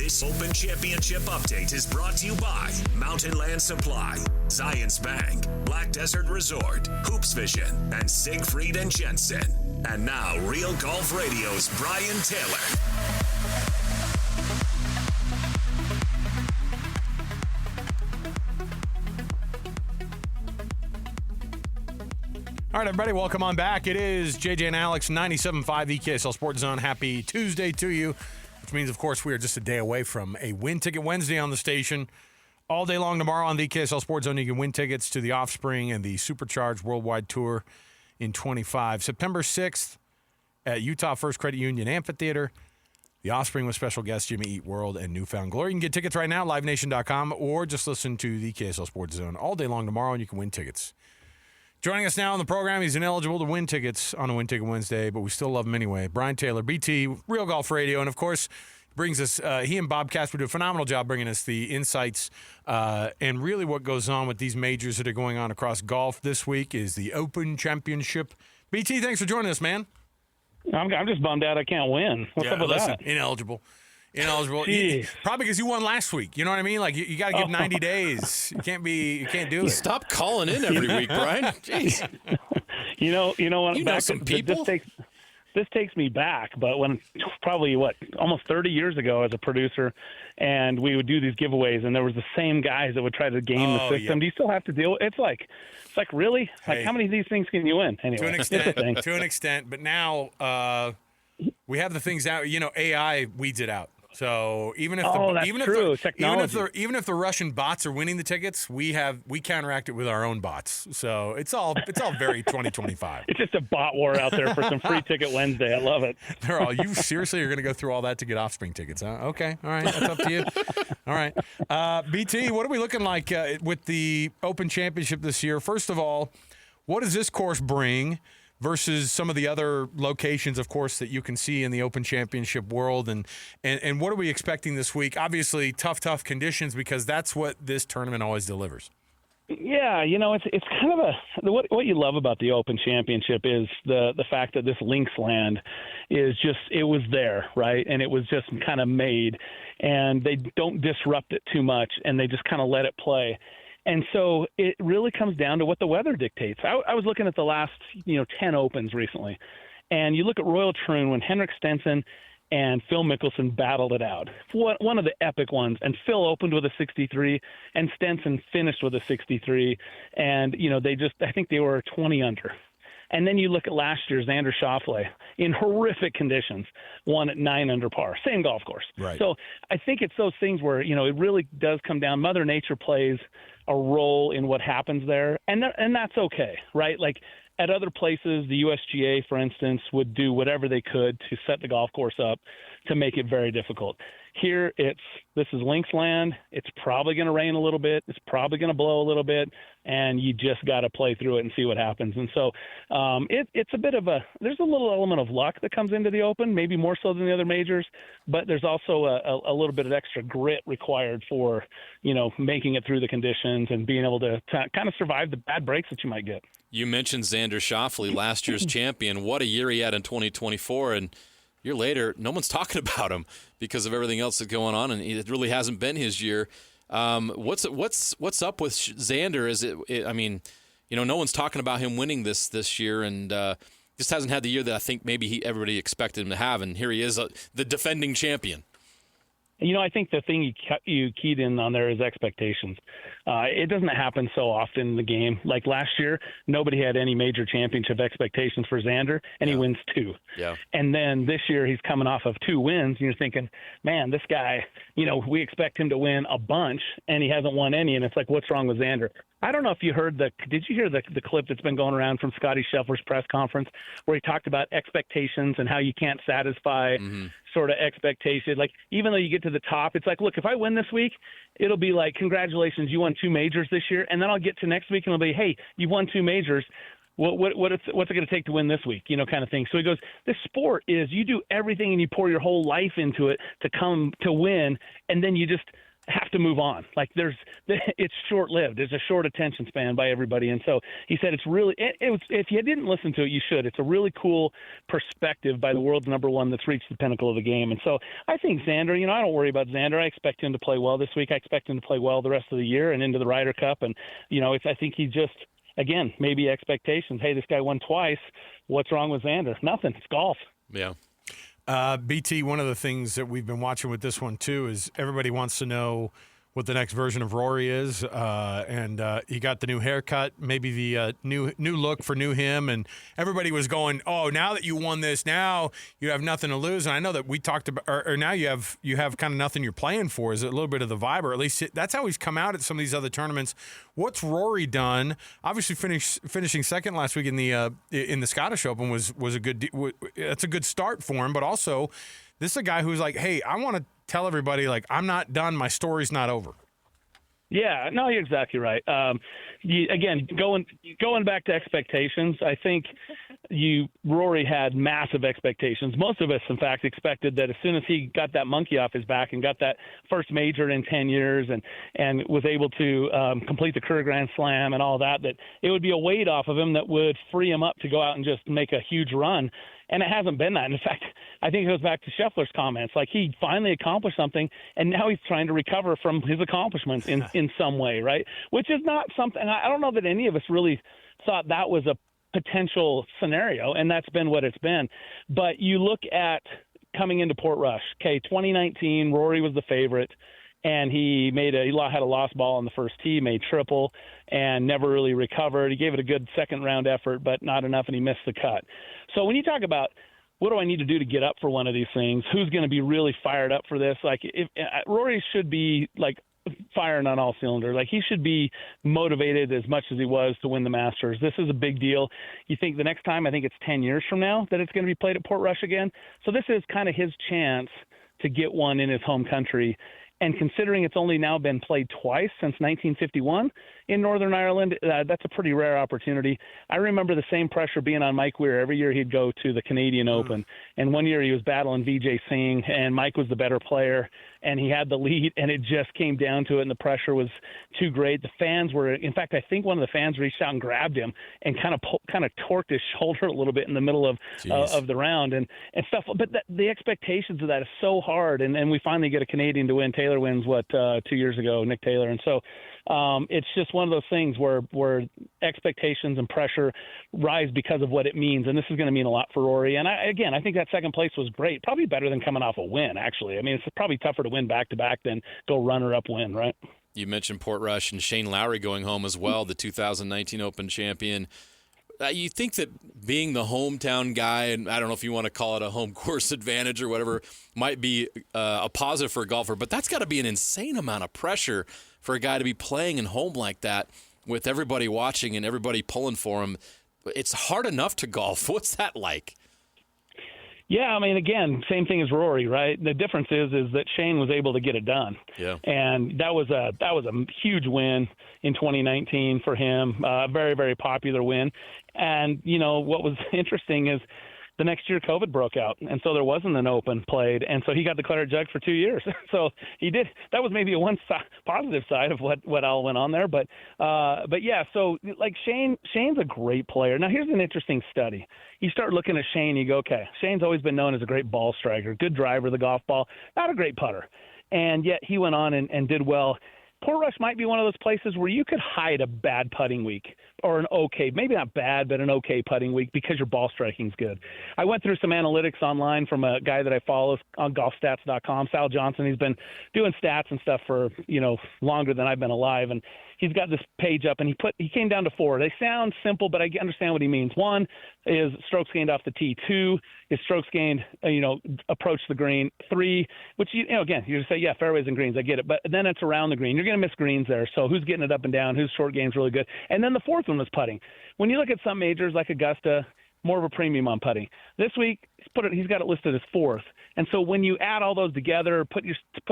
This Open Championship update is brought to you by Mountain Land Supply, Zions Bank, Black Desert Resort, Hoops Vision, and Siegfried and Jensen. And now, Real Golf Radio's Brian Taylor. All right, everybody, welcome on back. It is JJ and Alex, 97.5 EKSL Sports Zone. Happy Tuesday to you, which means, of course, we are just a day away from a Win Ticket Wednesday on the station. All day long tomorrow on the EKSL Sports Zone, you can win tickets to the Offspring and the Supercharged Worldwide Tour in 25. September 6th at Utah First Credit Union Amphitheater. The Offspring with special guests Jimmy Eat World and Newfound Glory. You can get tickets right now, livenation.com, or just listen to the EKSL Sports Zone all day long tomorrow, and you can win tickets. Joining us now on the program, he's ineligible to win tickets on a Win Ticket Wednesday, but we still love him anyway. Brian Taylor, BT, Real Golf Radio, and of course, brings us, he and Bob Casper do a phenomenal job bringing us the insights and really what goes on with these majors that are going on across golf. This week is the Open Championship. BT, thanks for joining us, man. I'm just bummed out I can't win. What's up with that? Ineligible. Probably because you won last week. You know what I mean? Like you got to give 90 days. You can't do it. Stop calling in every week, Brian. Jeez. You know what? You know some people. This takes me back, but when probably almost 30 years ago as a producer, and we would do these giveaways, and there was the same guys that would try to game the system. Yep. Do you still have to deal with it? It's like really? Like how many of these things can you win? Anyway, to an extent, but now we have the things out. AI weeds it out. So even if the Russian bots are winning the tickets, we counteract it with our own bots. So it's all very 2025. It's just a bot war out there for some free ticket Wednesday. I love it. You seriously are going to go through all that to get Offspring tickets, huh? Okay, all right, that's up to you. All right, BT, what are we looking like with the Open Championship this year? First of all, what does this course bring versus some of the other locations, of course, that you can see in the Open Championship world? And what are we expecting this week? Obviously, tough conditions, because that's what this tournament always delivers. Yeah, it's kind of what you love about the Open Championship is the fact that this links land is just, it was there, right? And it was just kind of made, and they don't disrupt it too much, and they just kind of let it play. And so it really comes down to what the weather dictates. I was looking at the last, 10 Opens recently, and you look at Royal Troon when Henrik Stenson and Phil Mickelson battled it out. One of the epic ones, and Phil opened with a 63, and Stenson finished with a 63, and, I think they were 20 under. And then you look at last year's Xander Schauffele in horrific conditions, won at 9 under par, same golf course. Right. So I think it's those things where, it really does come down. Mother Nature plays a role in what happens there, and that's okay, right? Like at other places, the USGA, for instance, would do whatever they could to set the golf course up to make it very difficult. Here, this is links land. It's probably going to rain a little bit. It's probably going to blow a little bit, and you just got to play through it and see what happens. And so it's a bit of there's a little element of luck that comes into the Open, maybe more so than the other majors, but there's also a little bit of extra grit required for, making it through the conditions and being able to kind of survive the bad breaks that you might get. You mentioned Xander Schauffele, last year's champion. What a year he had in 2024, and a year later, no one's talking about him because of everything else that's going on, and it really hasn't been his year. What's up with Xander? No one's talking about him winning this year, and just hasn't had the year that I think maybe everybody expected him to have, and here he is, the defending champion. I think the thing you keyed in on there is expectations. It doesn't happen so often in the game. Like last year, nobody had any major championship expectations for Xander, and he wins 2. Yeah. And then this year, he's coming off of 2 wins, and you're thinking, man, this guy, we expect him to win a bunch, and he hasn't won any, and it's like, what's wrong with Xander? I don't know if you heard did you hear the clip that's been going around from Scotty Scheffler's press conference where he talked about expectations and how you can't satisfy sort of expectation? Like, even though you get to the top, it's like, look, if I win this week, it'll be like, congratulations, you won 2 majors this year. And then I'll get to next week and it'll be, hey, you've won 2 majors. What's it going to take to win this week, kind of thing. So he goes, this sport is you do everything and you pour your whole life into it to come to win, and then you just have to move on. Like it's short-lived. There's a short attention span by everybody. And so he said it's really, if you didn't listen to it, you should. It's a really cool perspective by the world's number one that's reached the pinnacle of the game. And so I think Xander, I don't worry about Xander. I expect him to play well this week. I expect him to play well the rest of the year and into the Ryder Cup. And, I think he just, again, maybe expectations. Hey, this guy won twice. What's wrong with Xander? Nothing. It's golf. Yeah. BT, one of the things that we've been watching with this one, too, is everybody wants to know what the next version of Rory is. And he got the new haircut, maybe the new look for new him. And everybody was going, oh, now that you won this, now you have nothing to lose. And I know that we talked about, or now you have kind of nothing you're playing for. Is it a little bit of the vibe, or at least that's how he's come out at some of these other tournaments. What's Rory done? Obviously, finishing second last week in the Scottish Open was a good. That's a good start for him. But also, this is a guy who's like, hey, I want to tell everybody, like, I'm not done. My story's not over. Yeah, no, you're exactly right. Again, going back to expectations, I think Rory had massive expectations. Most of us, in fact, expected that as soon as he got that monkey off his back and got that first major in 10 years and was able to complete the Kerr Grand Slam and all that it would be a weight off of him that would free him up to go out and just make a huge run. And it hasn't been that. In fact, I think it goes back to Scheffler's comments. Like, he finally accomplished something, and now he's trying to recover from his accomplishments in some way, right? Which is not something – I don't know that any of us really thought that was a potential scenario, and that's been what it's been. But you look at coming into Portrush, 2019, Rory was the favorite, and he had a lost ball on the first tee, made triple, and never really recovered. He gave it a good second-round effort, but not enough, and he missed the cut. So when you talk about what do I need to do to get up for one of these things, who's going to be really fired up for this? Like, Rory should be, like, firing on all cylinders. Like, he should be motivated as much as he was to win the Masters. This is a big deal. You think the next time, I think it's 10 years from now that it's going to be played at Portrush again. So this is kind of his chance to get one in his home country. And considering it's only now been played twice since 1951 in Northern Ireland, that's a pretty rare opportunity. I remember the same pressure being on Mike Weir. Every year he'd go to the Canadian Open. And one year he was battling Vijay Singh, and Mike was the better player, and he had the lead, and it just came down to it, and the pressure was too great. The fans were – in fact, I think one of the fans reached out and grabbed him and kind of torqued his shoulder a little bit in the middle of the round and stuff. But the expectations of that is so hard, and we finally get a Canadian to win. Taylor wins, 2 years ago, Nick Taylor. And so it's just one of those things where expectations and pressure rise because of what it means, and this is going to mean a lot for Rory. And I think that second place was great, probably better than coming off a win, actually. I mean, it's probably tougher to win back-to-back than go runner-up win, right? You mentioned Portrush and Shane Lowry going home as well, the 2019 Open champion. You think that being the hometown guy, and I don't know if you want to call it a home course advantage or whatever, might be a positive for a golfer, but that's got to be an insane amount of pressure for a guy to be playing in home like that with everybody watching and everybody pulling for him. It's hard enough to golf. What's that like? Yeah, I mean, again, same thing as Rory, right? The difference is that Shane was able to get it done. Yeah. And that was a huge win in 2019 for him. Very, very popular win. And, what was interesting is the next year COVID broke out, and so there wasn't an Open played, and so he got declared judge for 2 years. So he did. That was maybe a positive side of what all went on there, but yeah. So like Shane's a great player. Now here's an interesting study. You start looking at Shane, you go, okay, Shane's always been known as a great ball striker, good driver of the golf ball, not a great putter, and yet he went on and did well. Portrush might be one of those places where you could hide a bad putting week or an okay, maybe not bad, but an okay putting week because your ball striking's good. I went through some analytics online from a guy that I follow on golfstats.com, Sal Johnson. He's been doing stats and stuff for, longer than I've been alive. And he's got this page up, and he came down to 4. They sound simple, but I understand what he means. 1 is strokes gained off the tee. 2 is strokes gained, approach the green. 3, which, again, you just say, yeah, fairways and greens, I get it. But then it's around the green. You're going to miss greens there. So who's getting it up and down? Whose short game's really good? And then the 4th one was putting. When you look at some majors like Augusta, more of a premium on putting. This week, he's got it listed as 4th. And so when you add all those together, put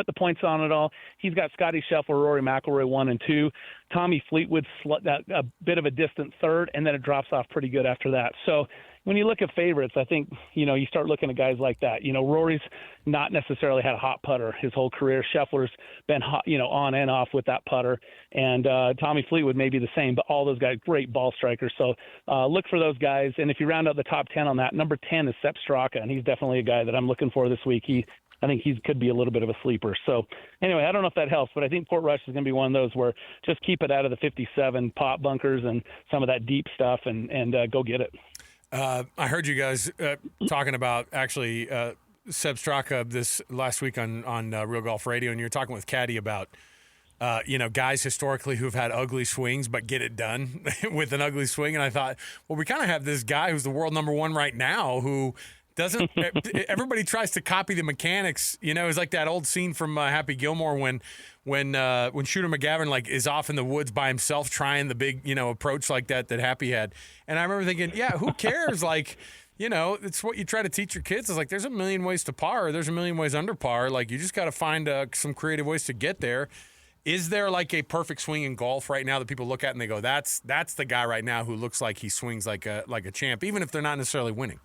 the points on it all, he's got Scotty Scheffler, Rory McIlroy 1 and 2, Tommy Fleetwood a bit of a distant 3rd, and then it drops off pretty good after that. So when you look at favorites, I think, you start looking at guys like that. Rory's not necessarily had a hot putter his whole career. Scheffler's been hot, on and off with that putter. And Tommy Fleetwood may be the same, but all those guys, great ball strikers. So look for those guys. And if you round out the top 10 on that, number 10 is Sepp Straka, and he's definitely a guy that I'm looking for this week. I think he could be a little bit of a sleeper. So anyway, I don't know if that helps, but I think Portrush is going to be one of those where just keep it out of the 57 pot bunkers and some of that deep stuff and go get it. I heard you guys talking about actually Sepp Straka this last week on Real Golf Radio, and you're talking with Caddy about guys historically who've had ugly swings but get it done with an ugly swing. And I thought, well, we kind of have this guy who's the world number one right now who doesn't. Everybody tries to copy the mechanics. It's like that old scene from Happy Gilmore when Shooter McGavin is off in the woods by himself trying the big approach like that Happy had. And I remember thinking, yeah, who cares? It's what you try to teach your kids. It's like there's a million ways to par. Or there's a million ways under par. You just got to find some creative ways to get there. Is there a perfect swing in golf right now that people look at and they go, that's the guy right now who looks like he swings like a champ, even if they're not necessarily winning?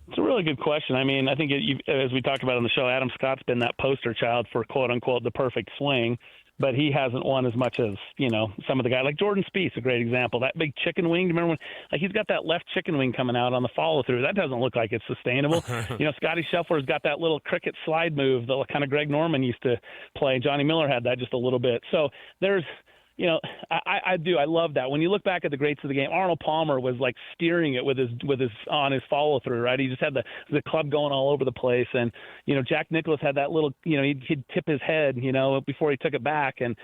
It's a really good question. I mean, I think as we talked about on the show, Adam Scott's been that poster child for quote unquote the perfect swing, but he hasn't won as much as some of the guys like Jordan Spieth, a great example. That big chicken wing. Do you remember when he's got that left chicken wing coming out on the follow through? That doesn't look like it's sustainable. Scotty Scheffler's got that little cricket slide move that kind of Greg Norman used to play. Johnny Miller had that just a little bit. So there's. I do. I love that. When you look back at the greats of the game, Arnold Palmer was steering it with his on his follow through, right? He just had the club going all over the place, and Jack Nicklaus had that little, he'd tip his head, before he took it back, and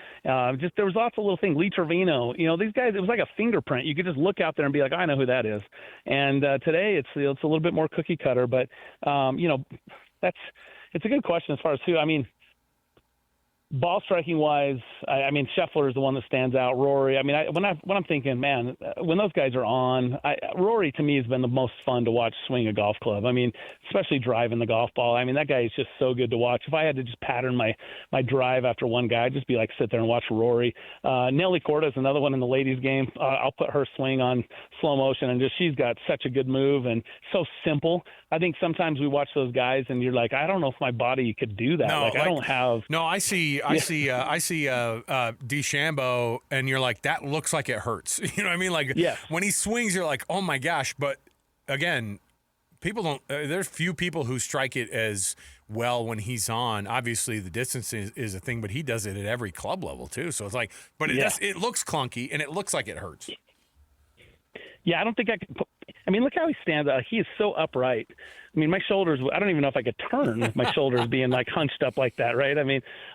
just there was lots of little things. Lee Trevino, these guys, it was like a fingerprint. You could just look out there and be like, I know who that is. And today it's a little bit more cookie cutter, but it's a good question as far as who. I mean. Ball striking wise, Scheffler is the one that stands out. Rory, when I'm thinking, man, when those guys are on, Rory to me has been the most fun to watch swing a golf club. Especially driving the golf ball. That guy is just so good to watch. If I had to just pattern my drive after one guy, I'd just be sit there and watch Rory. Nelly Korda is another one in the ladies' game. I'll put her swing on slow motion, and she's got such a good move and so simple. I think sometimes we watch those guys and you're like, I don't know if my body could do that. I don't have. No, I see DeChambeau, and you're like, that looks like it hurts. You know what I mean? Yes. When he swings, you're like, oh my gosh. But again, people don't. There's few people who strike it as well when he's on. Obviously, the distance is a thing, but he does it at every club level too. So it's but it looks clunky and it looks like it hurts. Yeah, I don't think I could. Look how he stands out. He is so upright. My shoulders, I don't even know if I could turn with my shoulders being hunched up like that, right?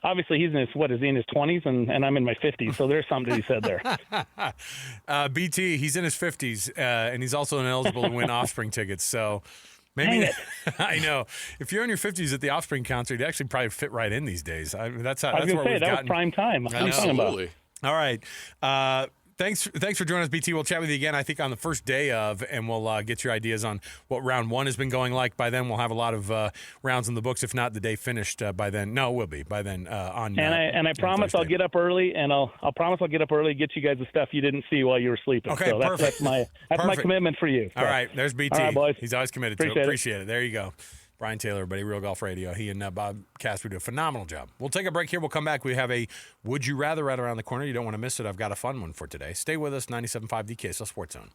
Obviously he's in his 20s and I'm in my 50s, so there's something to be said there. BT, he's in his 50s, and he's also ineligible to win Offspring tickets, so maybe I know. If you're in your 50s at the Offspring concert, you actually probably fit right in these days. That's where we've gotten. That was prime time. Absolutely. All right. Thanks for joining us, BT. We'll chat with you again, I think, on the first day of, and we'll get your ideas on what round one has been going like. By then, we'll have a lot of rounds in the books, if not the day finished by then. No, it will be by then on. And I promise Thursday. I'll get up early, and I'll promise I'll get up early and get you guys the stuff you didn't see while you were sleeping. Okay, so perfect. That's my commitment for you. So. All right, there's BT. All right, boys. He's always committed to it. Appreciate it. There you go. Brian Taylor, everybody, Real Golf Radio. He and Bob Casper do a phenomenal job. We'll take a break here. We'll come back. We have a Would You Rather right around the corner. You don't want to miss it. I've got a fun one for today. Stay with us, 97.5 DKSL Sports Zone.